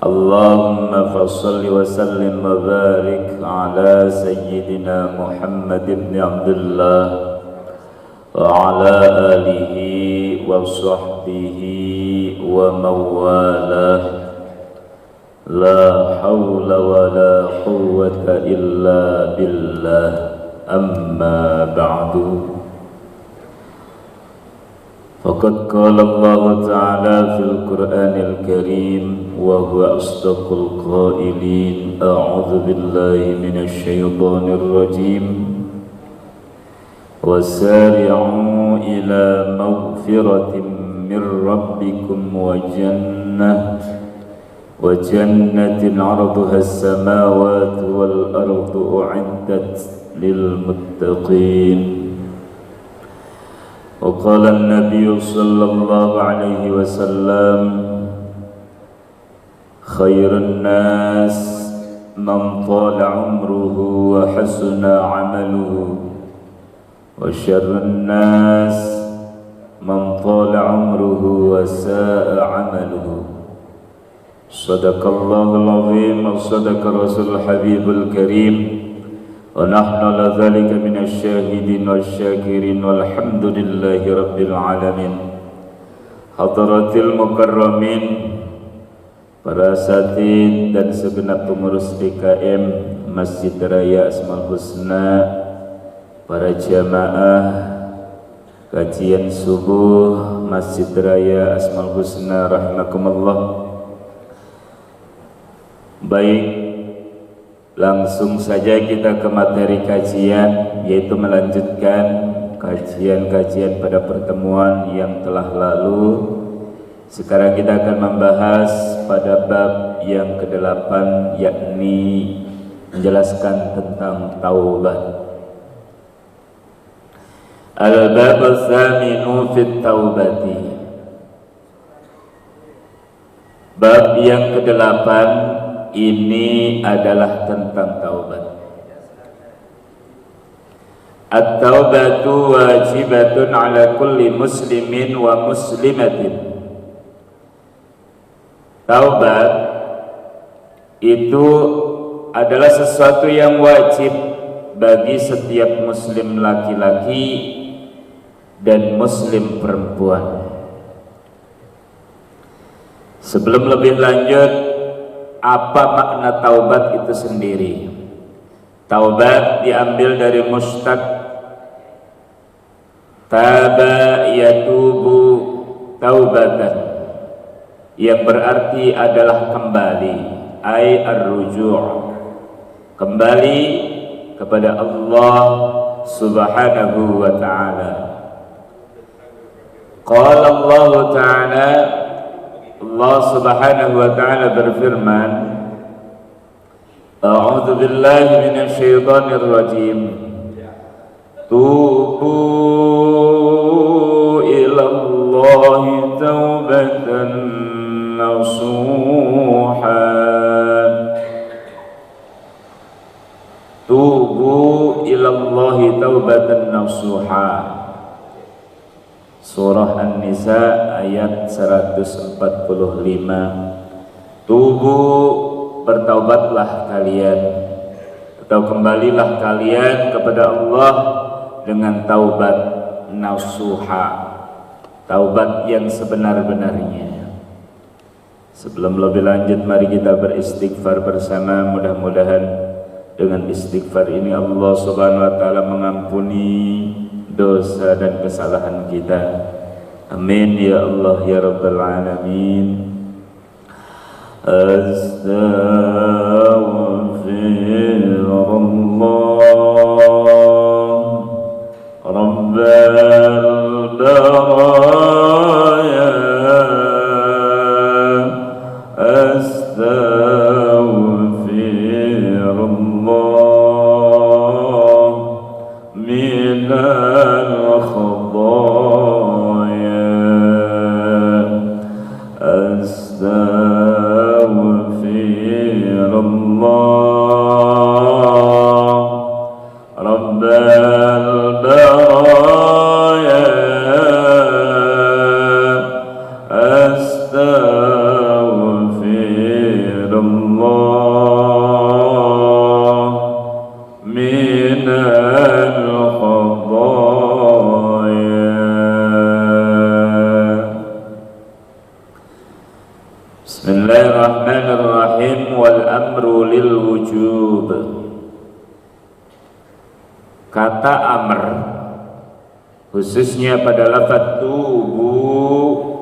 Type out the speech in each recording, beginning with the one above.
اللهم فصل وسلم وبارك على سيدنا محمد بن عبد الله وعلى آله وصحبه ومن والاه لا حول ولا قوة إلا بالله أما بعد فقد قال الله تعالى في القرآن الكريم وهو أصدق القائلين أعوذ بالله من الشيطان الرجيم وسارعوا إلى مغفرة من ربكم وجنة عرضها السماوات والأرض أعدت للمتقين وقال النبي صلى الله عليه وسلم خير الناس من طال عمره وحسن عمله وشر الناس من طال عمره وساء عمله صدق الله العظيم وصدق الرسول الحبيب الكريم ونحن على ذلك من الشاهدين والشاكرين والحمد لله رب العالمين. Hadratil mukarramin, para asatidz dan segenap pengurus DKM Masjid Raya Asmaul Husna, para jamaah kajian subuh Masjid Raya Asmaul Husna rahimakumullah. Baik, langsung saja kita ke materi kajian, yaitu melanjutkan kajian-kajian pada pertemuan yang telah lalu. Sekarang kita akan membahas pada bab yang ke-8, yakni menjelaskan tentang taubat. Al-bab ats-tsaminu fit taubati. Bab yang ke-8 ini adalah tentang taubat. At-taubatu wajibatun ala kulli muslimin wa muslimatin. Taubat itu adalah sesuatu yang wajib bagi setiap muslim laki-laki dan muslim perempuan. Sebelum lebih lanjut, apa makna taubat itu sendiri? Taubat diambil dari mustaq taba yatubu taubatan, yang berarti adalah kembali, ay ar-ruju', kembali kepada Allah Subhanahu wa ta'ala. Qala Allah ta'ala, Allah Subhanahu wa ta'ala berfirman, A'udzu billahi minasyaitonir rajim. Tubu ilallahi taubatan nasuha. Tubu ilallahi taubatan nasuha. Surah An-Nisa ayat 145. Tubu, bertaubatlah kalian, atau kembalilah kalian kepada Allah dengan taubat nasuha, taubat yang sebenar-benarnya. Sebelum lebih lanjut, mari kita beristighfar bersama. Mudah-mudahan dengan istighfar ini Allah Subhanahu wa ta'ala mengampuni dosa dan kesalahan kita. Amin ya Allah ya Rabbal Alamin. Astaghfirullah Rabbal baraya. Astaghfirullah minal khadaya. Bismillahirrahmanirrahim. Wal amru lil wujub. Kata amr khususnya pada lafaz tubu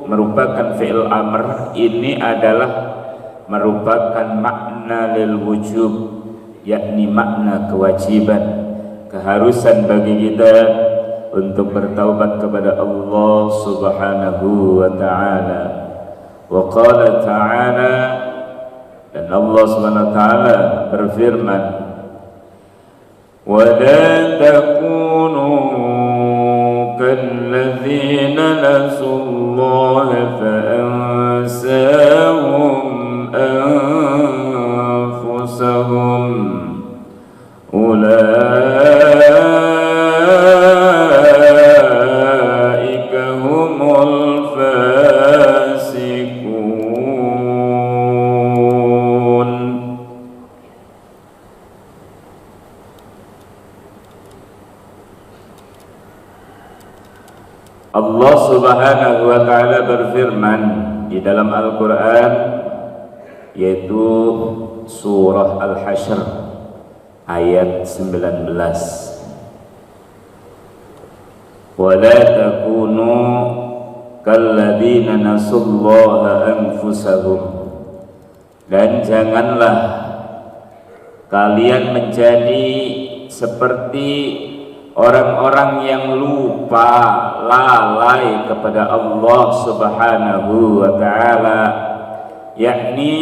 merupakan fi'il amr, ini adalah merupakan makna lil wujub, yakni makna kewajiban, keharusan bagi kita untuk bertaubat kepada Allah Subhanahu wa ta'ala. Wa qala ta'ala, dan Allah Subhanahu wa ta'ala berfirman, wa la takunu kalladzina nasullaha fa ansahum anfusahum ulaika humul fasiqun. Allah Subhanahu wa ta'ala berfirman di dalam Al-Quran, yaitu surah Al-Hasyr ayat 19, wa la takunu kalladzina nasullaha anfusahum, dan janganlah kalian menjadi seperti orang-orang yang lupa, lalai kepada Allah Subhanahu wa ta'ala, yakni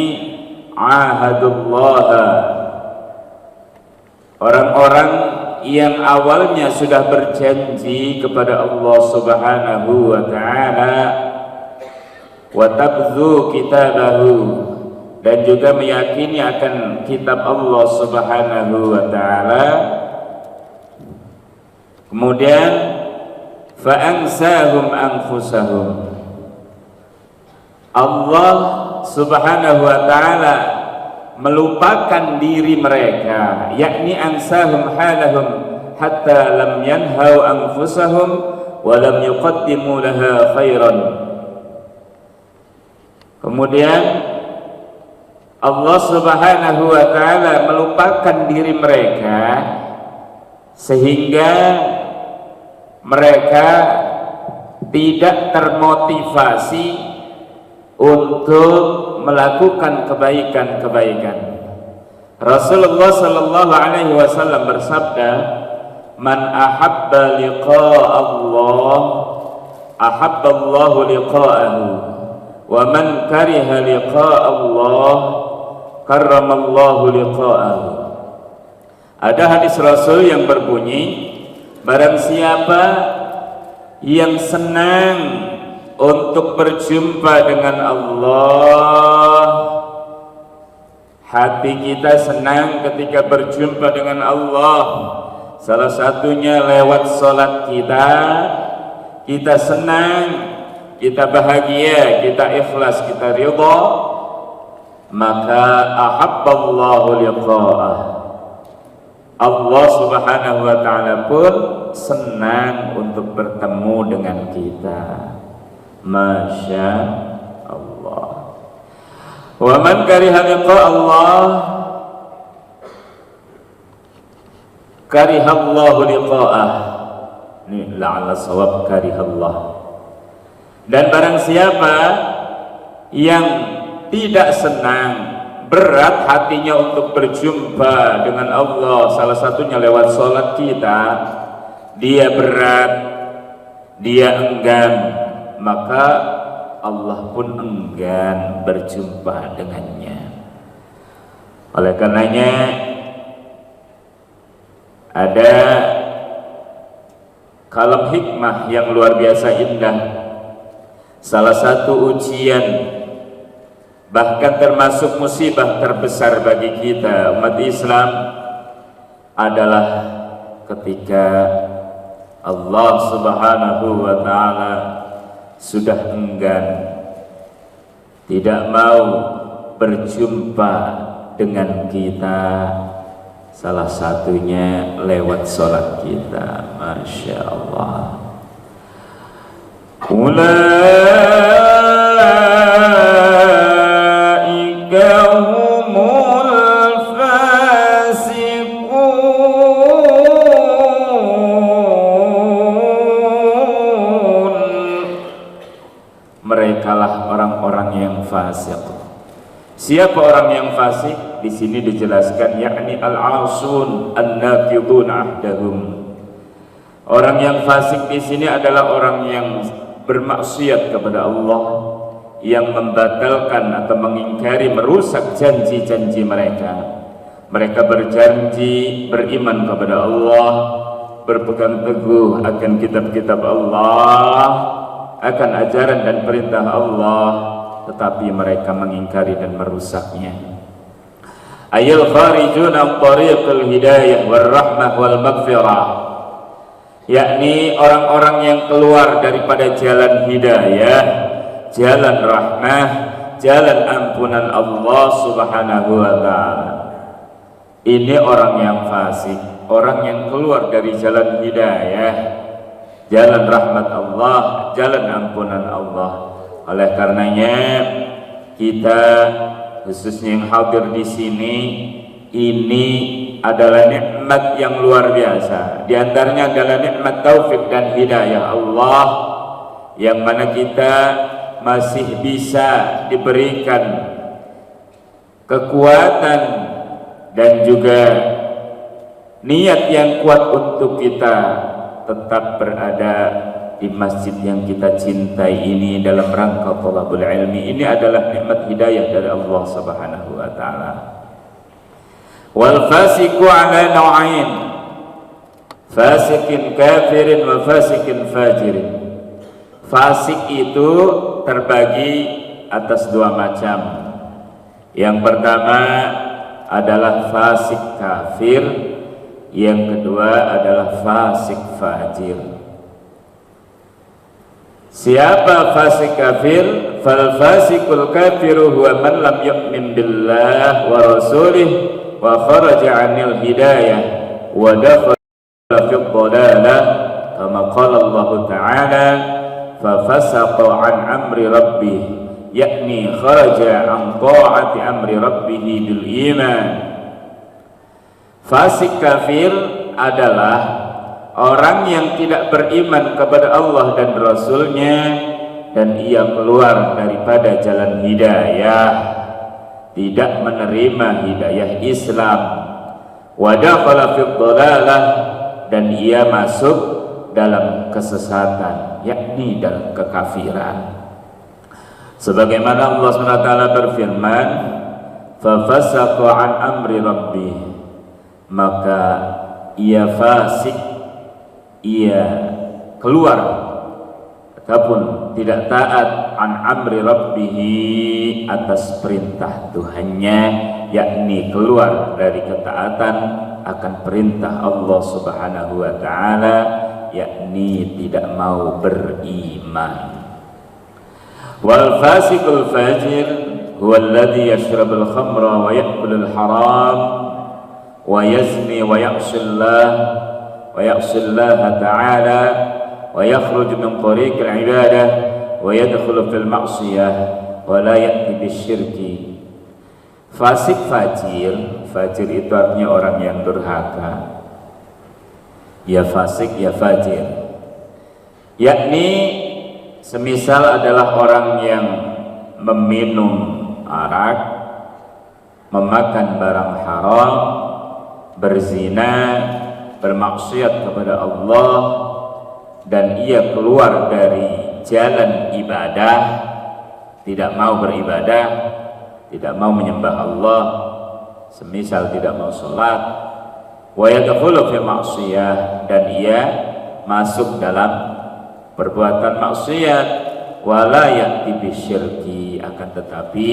ahadullah, orang-orang yang awalnya sudah berjanji kepada Allah Subhanahu wa ta'ala, wa tabdhu kitabahu, dan juga meyakini akan kitab Allah Subhanahu wa ta'ala. Kemudian fa'ansahum anfusahum, Allah Subhanahu wa ta'ala melupakan diri mereka, yakni ansahum halahum hatta lam yanhau anfusahum wa lam yuqaddimu laha khairan. Kemudian Allah Subhanahu wa ta'ala melupakan diri mereka sehingga mereka tidak termotivasi untuk melakukan kebaikan-kebaikan. Rasulullah sallallahu alaihi wasallam bersabda, "Man ahabba liqa'a Allah, ahabba Allah liqa'ahu, wa man kariha liqa'a Allah, karrama Allah liqa'ahu." Ada hadis Rasul yang berbunyi, barang siapa yang senang untuk berjumpa dengan Allah, hati kita senang ketika berjumpa dengan Allah, salah satunya lewat sholat kita, kita senang, kita bahagia, kita ikhlas, kita ridha, maka ahabballahu liqa'ah, Allah Subhanahu wa ta'ala pun senang untuk bertemu dengan kita. Masya Allah. Wa man kariha liqa Allah, kariha Allah liqa'ah. Ini la'alla sawab kariha Allah. Dan barang siapa yang tidak senang, berat hatinya untuk berjumpa dengan Allah, salah satunya lewat sholat kita, dia berat, dia enggan, maka Allah pun enggan berjumpa dengannya. Oleh karenanya ada kalam hikmah yang luar biasa indah. Salah satu ujian, bahkan termasuk musibah terbesar bagi kita umat Islam, adalah ketika Allah Subhanahu wa ta'ala sudah enggan, tidak mau berjumpa dengan kita, salah satunya lewat sholat kita. Masya Allah. Siapa orang yang fasik? Di sini dijelaskan yakni al-asun an-naqidun ahdahum. Orang yang fasik di sini adalah orang yang bermaksiat kepada Allah, yang membatalkan atau mengingkari, merusak janji-janji mereka. Mereka berjanji beriman kepada Allah, berpegang teguh akan kitab-kitab Allah, akan ajaran dan perintah Allah, tetapi mereka mengingkari dan merusaknya. Ayil kharijun an tariqil hidayah wal rahmah wal maghfirah, yakni orang-orang yang keluar daripada jalan hidayah, jalan rahmah, jalan ampunan Allah Subhanahu wa ta'ala. Ini orang yang fasik, orang yang keluar dari jalan hidayah, jalan rahmat Allah, jalan ampunan Allah. Oleh karenanya kita khususnya yang hadir di sini, ini adalah nikmat yang luar biasa. Di antaranya adalah nikmat taufik dan hidayah Allah, yang mana kita masih bisa diberikan kekuatan dan juga niat yang kuat untuk kita tetap berada di masjid yang kita cintai ini dalam rangka thalabul ilmi. Ini adalah nikmat hidayah dari Allah Subhanahu wa ta'ala. Wal fasiku ala naw'ain, fasikin kafirin wa fasikin fajirin. Fasik itu terbagi atas dua macam. Yang pertama adalah fasik kafir, yang kedua adalah fasik fajir. Siapa fasik kafir? Fal fasikul kafiru huwa man lam yu'min billah wa rasulih wa kharaja 'anil hidayah wa dakhala fi dhalalah, kama qala Allah Ta'ala fa fasaqa 'an amri rabbih, yakni kharaja an ta'ati amri rabbih bil iman. Fasik kafir adalah orang yang tidak beriman kepada Allah dan Rasulnya, dan ia keluar daripada jalan hidayah, tidak menerima hidayah Islam. Wa dakhala fi dhalalah, dan ia masuk dalam kesesatan, yakni dalam kekafiran. Sebagaimana Allah SWT berfirman, fafasaqa an amri rabbih, maka ia fasik, ia keluar ataupun tidak taat an amri rabbih, atas perintah Tuhannya, yakni keluar dari ketaatan akan perintah Allah Subhanahu wa ta'ala, yakni tidak mau beriman. Wal fasikul fajir huwa alladhi yashrabul khamra wa ya'kulul haram wa yazni wa ya'sillah ta'ala wa yakhruj min tariqil ibadah wa yadkhulu fil ma'siyah wa la ya'ti bisyirki. Fasik fajir, fajir itu artinya orang yang durhaka. Ya fasik ya fajir, yakni semisal adalah orang yang meminum arak, memakan barang haram, berzina, bermaksiat kepada Allah, dan ia keluar dari jalan ibadah, tidak mau beribadah, tidak mau menyembah Allah, semisal tidak mau sholat, wa yadkhulu fi ma'siyah, dan ia masuk dalam perbuatan maksiat, wala ya'ti bisyirki, akan tetapi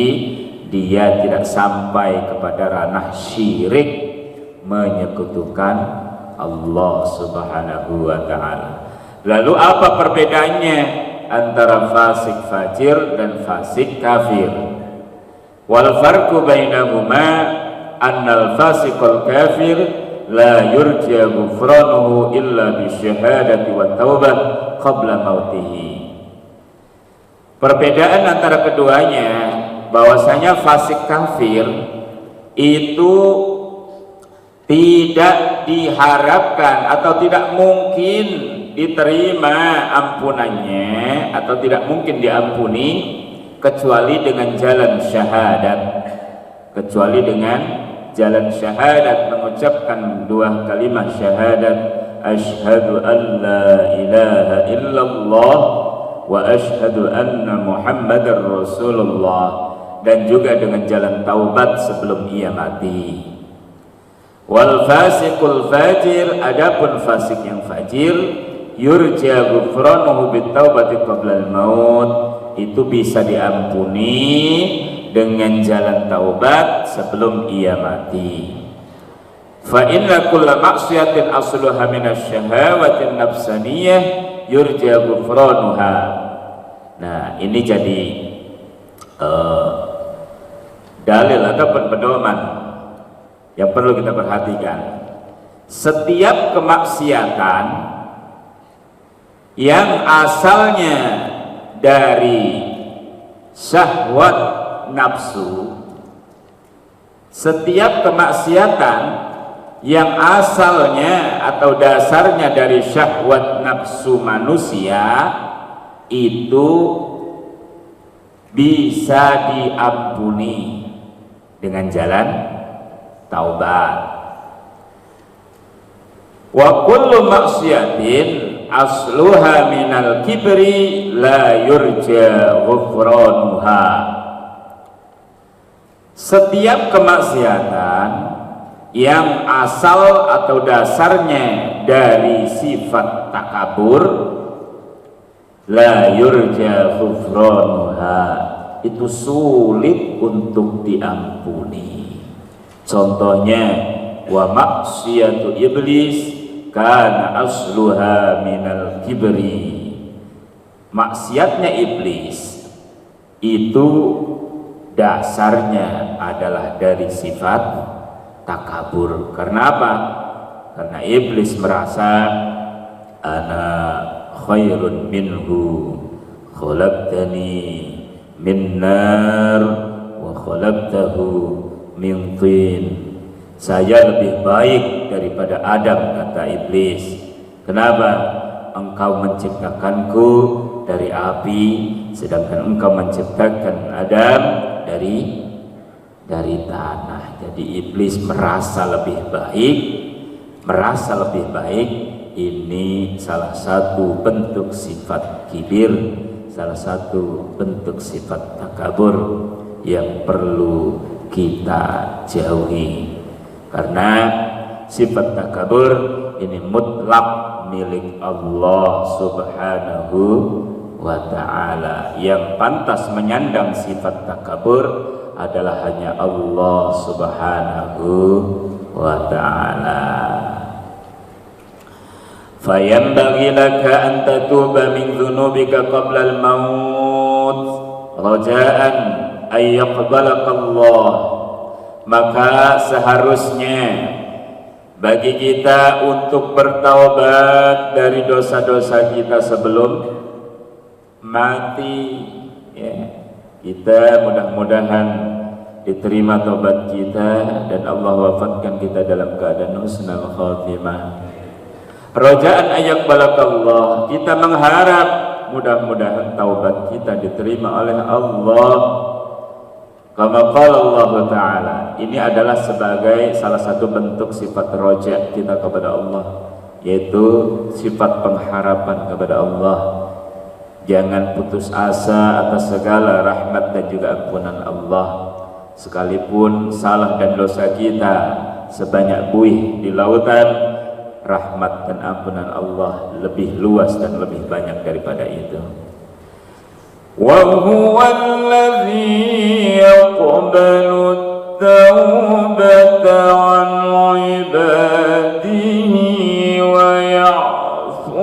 dia tidak sampai kepada ranah syirik, menyekutukan Allah Subhanahu wa ta'ala. Lalu apa perbedaannya antara fasik fajir dan fasik kafir? Wal farqu bainahuma annal fasiqul kafir la yurja ghufranuhu illa bisyahadati wa taubah qabla mautihi. Perbedaan antara keduanya bahwasanya fasik kafir itu tidak diharapkan atau tidak mungkin diterima ampunannya, atau tidak mungkin diampuni kecuali dengan jalan syahadat. kecuali dengan jalan syahadat, mengucapkan dua kalimat syahadat, asyhadu an la ilaha illallah wa asyhadu anna muhammadar rasulullah, dan juga dengan jalan taubat sebelum ia mati. Wal fasiqul fajir, adapun fasik yang fajir, yurja ghufranuhu bitaubati qabla al-maut, itu bisa diampuni dengan jalan taubat sebelum ia mati. Fa inna kulla maksiatin asluha minasy-syahawati nafsaniyah yurja ghufranuha. Nah, ini jadi dalil ataupun pedoman yang perlu kita perhatikan. Setiap kemaksiatan yang asalnya dari syahwat nafsu, setiap kemaksiatan yang asalnya atau dasarnya dari syahwat nafsu manusia itu bisa diampuni dengan jalan taubat. Wa kullu maksiatin asluha minal kibri la yurja ghufranuha. Setiap kemaksiatan yang asal atau dasarnya dari sifat takabur, la yurja ghufranuha, itu sulit untuk diampuni. Contohnya, wa maksiyatu iblis kana asluha minal kibri. Maksiatnya iblis itu dasarnya adalah dari sifat takabur. Karena apa? Karena iblis merasa ana khairun minhu khalaqtani min nar wa khalaqtahu min tin. Saya lebih baik daripada Adam, kata iblis. Kenapa? Engkau menciptakanku dari api, sedangkan engkau menciptakan Adam dari tanah. Jadi iblis merasa lebih baik. Ini salah satu bentuk sifat kibir, salah satu bentuk sifat takabur yang perlu kita jauhi. Karena sifat takabur ini mutlak milik Allah subhanahu wa ta'ala. Yang pantas menyandang sifat takabur adalah hanya Allah subhanahu wa ta'ala. Fayanbaghi laka an tatuba min dhunubika qabla al-maut raja'an ay yaqbalaka Allah. Maka seharusnya bagi kita untuk bertaubat dari dosa-dosa kita sebelum mati, ya. Kita mudah-mudahan diterima taubat kita dan Allah wafatkan kita dalam keadaan husnul khatimah. Rajaan ayak balakallah, kita mengharap mudah-mudahan taubat kita diterima oleh Allah. Kama qala Allah Ta'ala, ini adalah sebagai salah satu bentuk sifat roja kita kepada Allah, yaitu sifat pengharapan kepada Allah. Jangan putus asa atas segala rahmat dan juga ampunan Allah. Sekalipun salah dan dosa kita sebanyak buih di lautan, rahmat dan ampunan Allah lebih luas dan lebih banyak daripada itu. وَهُوَ الَّذِي يَقْبَلُ التَّوْبَةَ عَنْ عِبَادِهِ وَيَعْفُو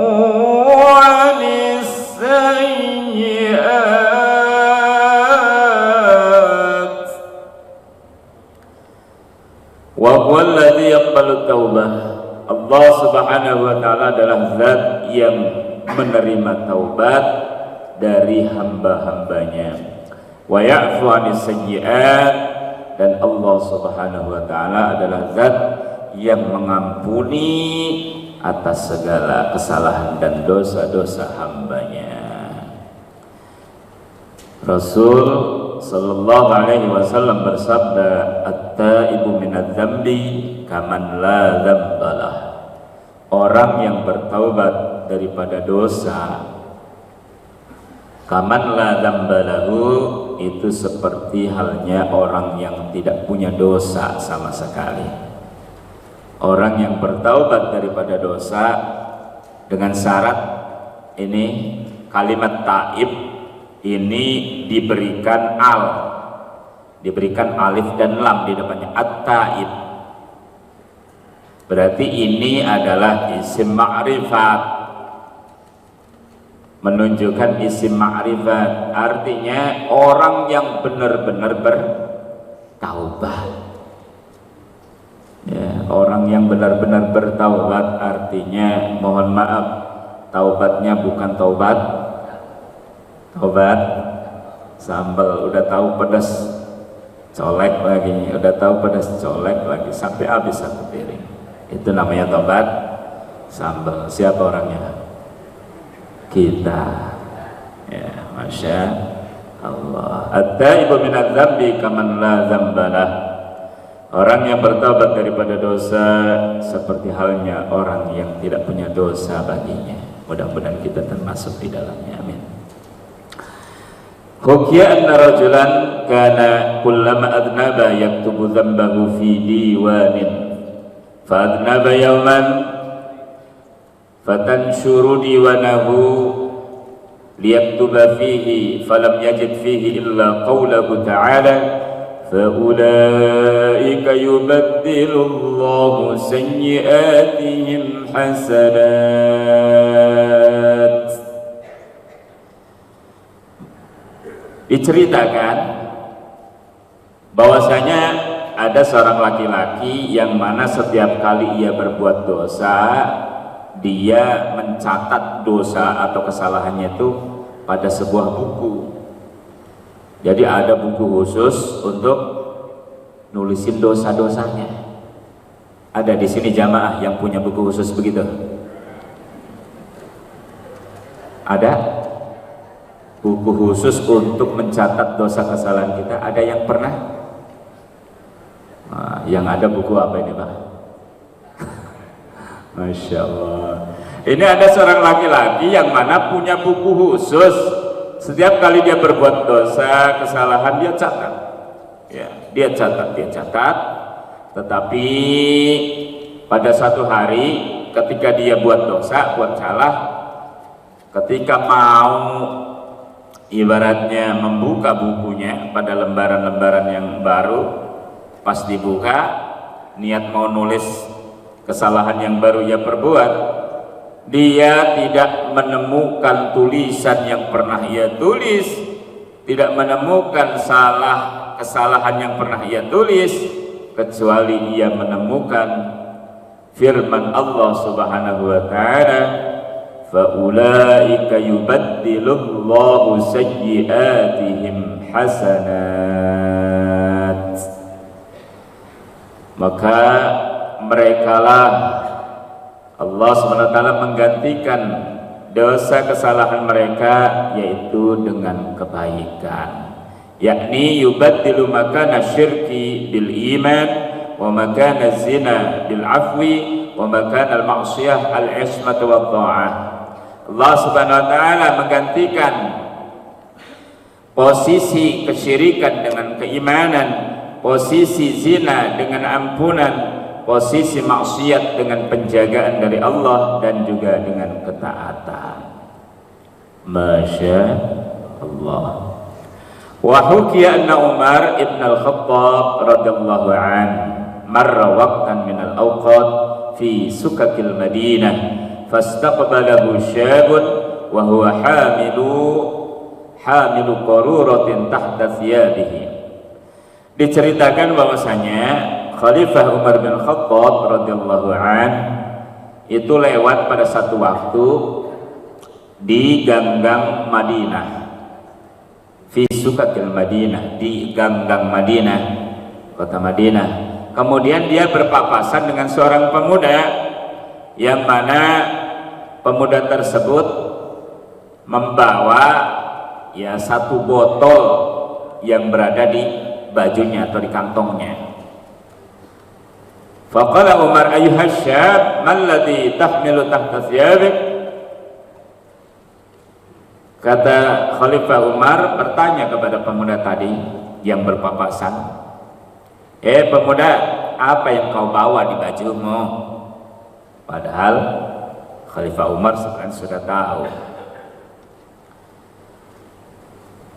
عَنِ السَّيِّئَاتِ. وَهُوَ الَّذِي يَقْبَلُ التَّوْبَةَ. Allah subhanahu wa ta'ala adalah zat yang menerima taubat dari hamba-hambanya. Wa ya'fu 'anis sayyi'at, dan Allah subhanahu wa ta'ala adalah zat yang mengampuni atas segala kesalahan dan dosa-dosa hambanya. Rasul sallallahu alaihi wasallam bersabda, "At-taibu minadz-dzambi kaman la dzambalah." Orang yang bertaubat daripada dosa, kaman la dzambalahu, itu seperti halnya orang yang tidak punya dosa sama sekali. Orang yang bertaubat daripada dosa dengan syarat ini, kalimat taib ini diberikan diberikan alif dan lam di depannya, at-taib. Berarti ini adalah isim ma'rifat, menunjukkan isim ma'rifat, artinya orang yang benar-benar bertaubat. Ya, orang yang benar-benar bertaubat artinya, mohon maaf, taubatnya bukan taubat sambal, udah tahu pedas colek lagi, udah tahu pedas colek lagi sampai habis satu piring. Itu namanya taubat sambal. Siapa orangnya? Kita. Ya, masya Allah. At-taibu minadz-dzambi kaman la dzambalah. Orang yang bertaubat daripada dosa seperti halnya orang yang tidak punya dosa baginya. Mudah-mudahan kita termasuk di dalamnya. Amin. Hukiya anna rajulan kana kullama adnaba yaktubu dzambahu fi diwanin fa adnaba yawman fatanshuru diwanahu liyaktuba fihi falam yajid fihi illa qawlahu ta'ala فَأُولَئِكَ يُبَدِّلُ اللَّهُ سَيِّئَاتِهِمْ حَسَنَاتٍ. Diceritakan bahwasanya ada seorang laki-laki yang mana setiap kali ia berbuat dosa, dia mencatat dosa atau kesalahannya itu pada sebuah buku. Jadi ada buku khusus untuk nulisin dosa-dosanya. Ada di sini jamaah yang punya buku khusus begitu? Ada buku khusus untuk mencatat dosa kesalahan kita? Ada yang pernah? Nah, yang ada buku apa ini, Pak? Masya Allah. Ini ada seorang laki-laki yang mana punya buku khusus. Setiap kali dia berbuat dosa, kesalahan, dia catat. Ya, dia catat. Tetapi pada satu hari ketika dia buat dosa, buat salah, ketika mau ibaratnya membuka bukunya pada lembaran-lembaran yang baru, pas dibuka, niat mau nulis kesalahan yang baru ia perbuat, dia tidak menemukan tulisan yang pernah ia tulis, tidak menemukan kesalahan yang pernah ia tulis, kecuali ia menemukan firman Allah Subhanahu wa ta'ala, فَأُولَئِكَ يُبَدِّلُ اللَّهُ سَيِّئَاتِهِمْ حَسَنَاتٍ. Maka merekalah Allah SWT menggantikan dosa kesalahan mereka yaitu dengan kebaikan, yakni yubaddilu makana syirki bil iman wa makana zina bil afwi wa makana al ma'siyah al ismat wa ta'ah. Allah Subhanahu wa taala menggantikan posisi kesyirikan dengan keimanan, posisi zina dengan ampunan, posisi maksiat dengan penjagaan dari Allah dan juga dengan ketaatan. Masya Allah. Wa hukiya anna Umar ibn al-Khattab radhiyallahu an marra waqtan min al-awqat fi sukakil Madinah fastaqbalahu syabun wa huwa hamilu qaruratin tahta thiyabihi. Diceritakan bahwasanya Khalifah Umar bin Khattab radhiyallahu an itu lewat pada satu waktu di ganggang Madinah, fi sukakil Madinah, di ganggang Madinah, kota Madinah. Kemudian dia berpapasan dengan seorang pemuda yang mana pemuda tersebut membawa ya satu botol yang berada di bajunya atau di kantongnya. Faqala Umar ayyuhas syab mal ladzi tahmilu tahta thiyabik. Kata Khalifah Umar bertanya kepada pemuda tadi yang berpapasan, pemuda, apa yang kau bawa di bajumu? Padahal Khalifah Umar sebenarnya sudah tahu.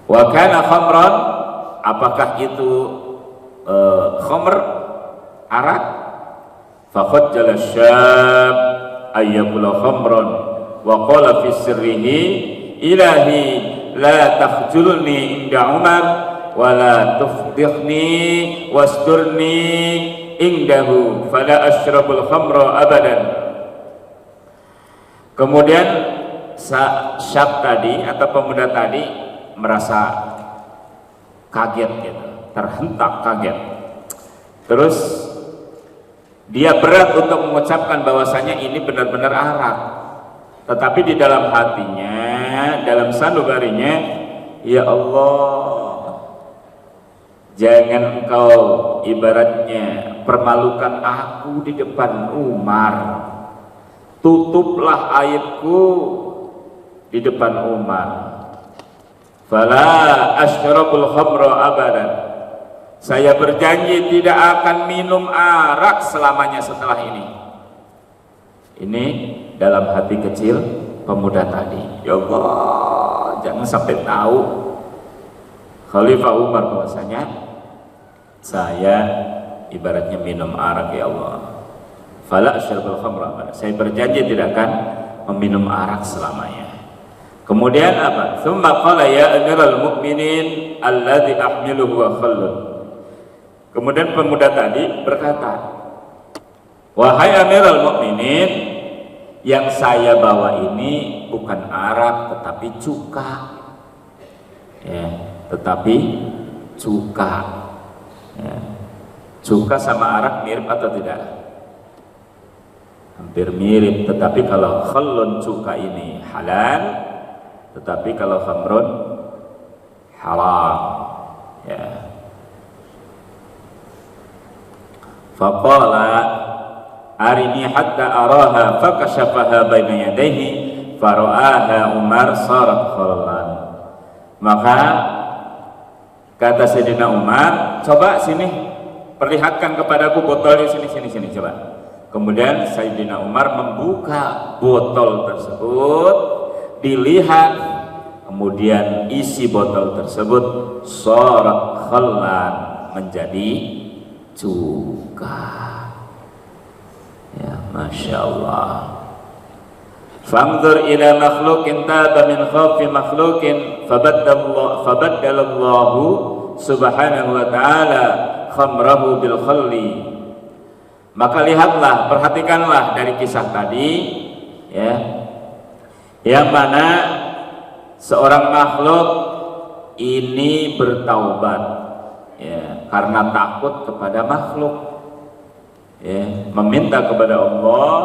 Wa kana khamran, apakah itu khamr, arak? Faqad syab ayyakula khamran wa qala fi sirrihi ilahi la takhjulni inda Umar wa la tufdihni wasturni indahu fala ashrabul khamra abadan. Kemudian syab tadi atau pemuda tadi merasa kaget gitu, terhentak kaget. Terus dia berat untuk mengucapkan bahwasanya ini benar-benar arak, tetapi di dalam hatinya, dalam sanubarinya, ya Allah, jangan engkau ibaratnya permalukan aku di depan Umar, tutuplah aibku di depan Umar. Fala asyrabul khamra abadan, saya berjanji tidak akan minum arak selamanya setelah ini. Ini dalam hati kecil pemuda tadi. Ya Allah, jangan sampai tahu Khalifah Umar bahwasanya saya ibaratnya minum arak, ya Allah. Fala asyrabul khamra abadan, saya berjanji tidak akan meminum arak selamanya. Kemudian apa? Tsumma qala ya amiral mu'minin alladzi ahmiluhu wa khallun. Kemudian pemuda tadi berkata, wahai amiral mu'minin, yang saya bawa ini bukan arak tetapi cuka. Ya, tetapi cuka. Ya. Cuka sama arak mirip atau tidak? Hampir mirip, tetapi kalau khallun cuka ini halal, tetapi kalau khamrun haram. Ya. Faqala arini hatta araha fakashafaha baina yadayhi fara'aha Umar sarat khallan. Maka kata Sayyidina Umar, coba sini perlihatkan kepadaku botol di sini coba. Kemudian Sayyidina Umar membuka botol tersebut, dilihat, kemudian isi botol tersebut sarat khallan, menjadi cuka. Ya, Masya Allah. Fanzur ila makhlukin taba min khawfi makhlukin fabaddalallahu subhanahu wa ta'ala khamrahu bil khalli. Maka lihatlah, perhatikanlah dari kisah tadi, ya, yang mana seorang makhluk ini bertaubat, ya, karena takut kepada makhluk, ya, meminta kepada Allah,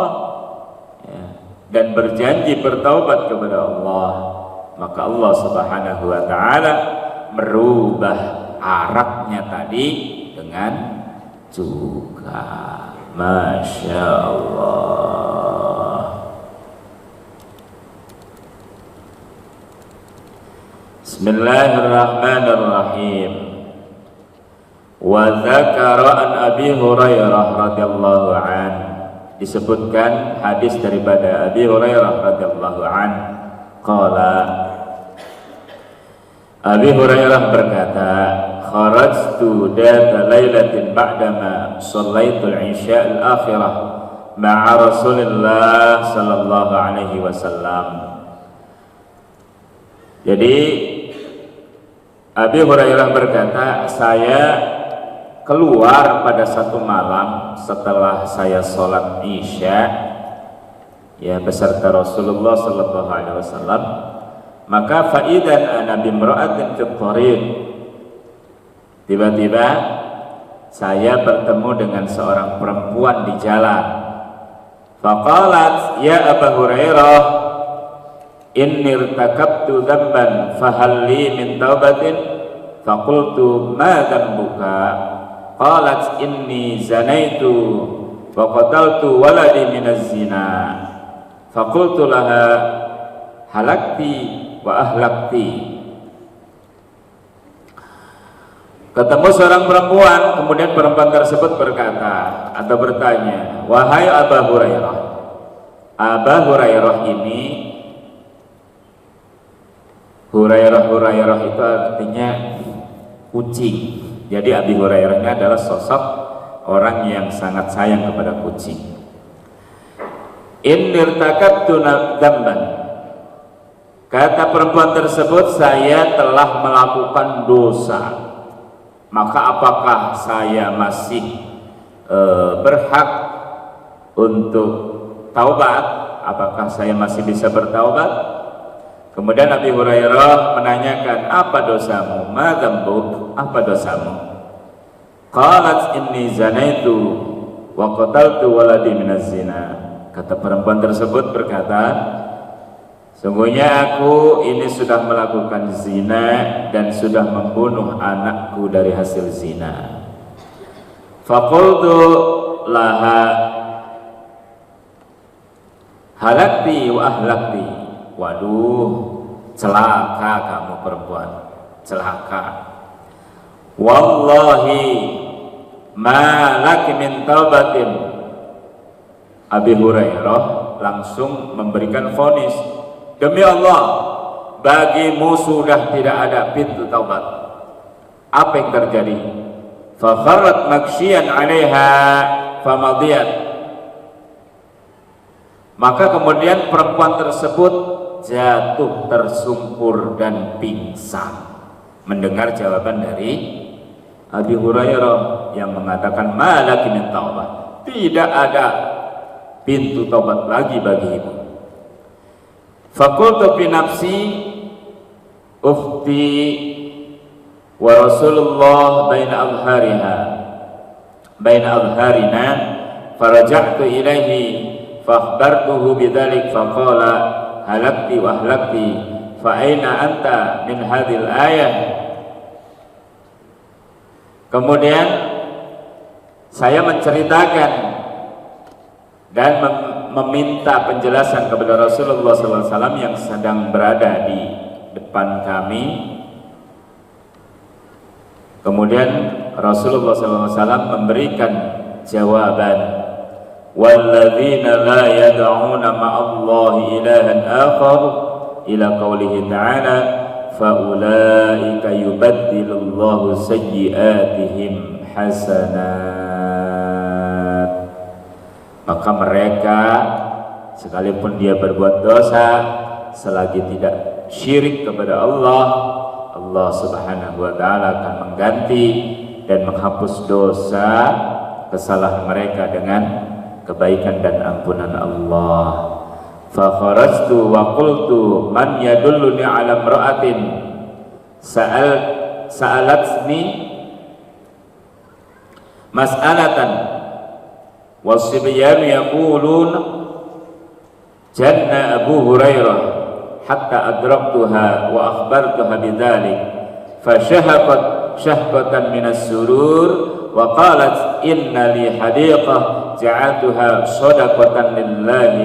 ya, dan berjanji bertaubat kepada Allah. Maka Allah subhanahu wa ta'ala merubah araknya tadi dengan cuka. Masya Allah. Bismillahirrahmanirrahim. Wa dzakara an Abi Hurairah radhiyallahu an, disebutkan hadis daripada Abi Hurairah radhiyallahu an, qala, Abi Hurairah berkata, kharajtu data lailatin ba'dama shallaitul isya al-akhirah ma'a Rasulillah sallallahu alaihi wasallam. Jadi Abi Hurairah berkata, saya keluar pada satu malam setelah saya sholat isya, ya, beserta Rasulullah sallallahu alaihi wasallam. Maka faidan ana bimra'atin fi thariq, tiba-tiba saya bertemu dengan seorang perempuan di jalan. Faqalat ya Abu Hurairah, inni irtakabtu dzamban fahal li min taubatin. faqultu ma dhanbuka qalat inni zanaitu wa qataltu waladi minaz zina faqultu laha halakti wa ahlakti. Ketemu seorang perempuan, kemudian perempuan tersebut berkata atau bertanya, wahai Aba Hurairah. Aba Hurairah ini, Hurairah itu artinya kucing. Jadi Abi Hurairah ini adalah sosok orang yang sangat sayang kepada kucing. In irtakabtu dzamban. Kata perempuan tersebut, saya telah melakukan dosa. Maka apakah saya masih berhak untuk taubat? Apakah saya masih bisa bertaubat? Kemudian Abi Hurairah menanyakan, apa dosamu? Ma dzambuk? Apa dosamu? Qalat inni zanaitu wa qataltu waladi minaz zina. Kata perempuan tersebut berkata, sungguhnya aku ini sudah melakukan zina dan sudah membunuh anakku dari hasil zina. Faqultu laha halakti wa ahlakti. Waduh, celaka kamu perempuan, celaka. Wallahi ma laki min taubatin. Abi Hurairah langsung memberikan vonis, demi Allah, bagimu sudah tidak ada pintu taubat. Apa yang terjadi? Fakharat maksyian 'alaiha famadiyat. Maka kemudian perempuan tersebut jatuh tersungkur dan pingsan mendengar jawaban dari Abi Hurairah yang mengatakan malaki min taubat. Tidak ada pintu taubat lagi bagimu. Faqultu fi nafsi ukhti wa Rasulullah baina adharina faraja'tu ilaihi fakhbartuhu bidzalik faqala halakti wa ahlakti fa aina anta min hadhil ayah. Kemudian saya menceritakan dan meminta penjelasan kepada Rasulullah SAW yang sedang berada di depan kami. Kemudian Rasulullah SAW memberikan jawaban, walladzina la yad'una ma'allahi ilahan akhar ila qawlihi ta'ala faulaika yubaddilullahu sayyi'atihim hasanat. Maka mereka sekalipun dia berbuat dosa, selagi tidak syirik kepada Allah, Allah Subhanahu wa ta'ala akan mengganti dan menghapus dosa kesalahan mereka dengan kebaikan dan ampunan Allah. Fa kharajtu wa qultu man yadulluni ala imra'atin sa'alatni mas'alatan wasibyan yaqulun janna Abu Hurairah hatta adraktuha wa akhbartuha bidzalik fa syahaqat syahqatan minas surur wa qalat inna li hadiqah ja'atuha shadaqatan lillahi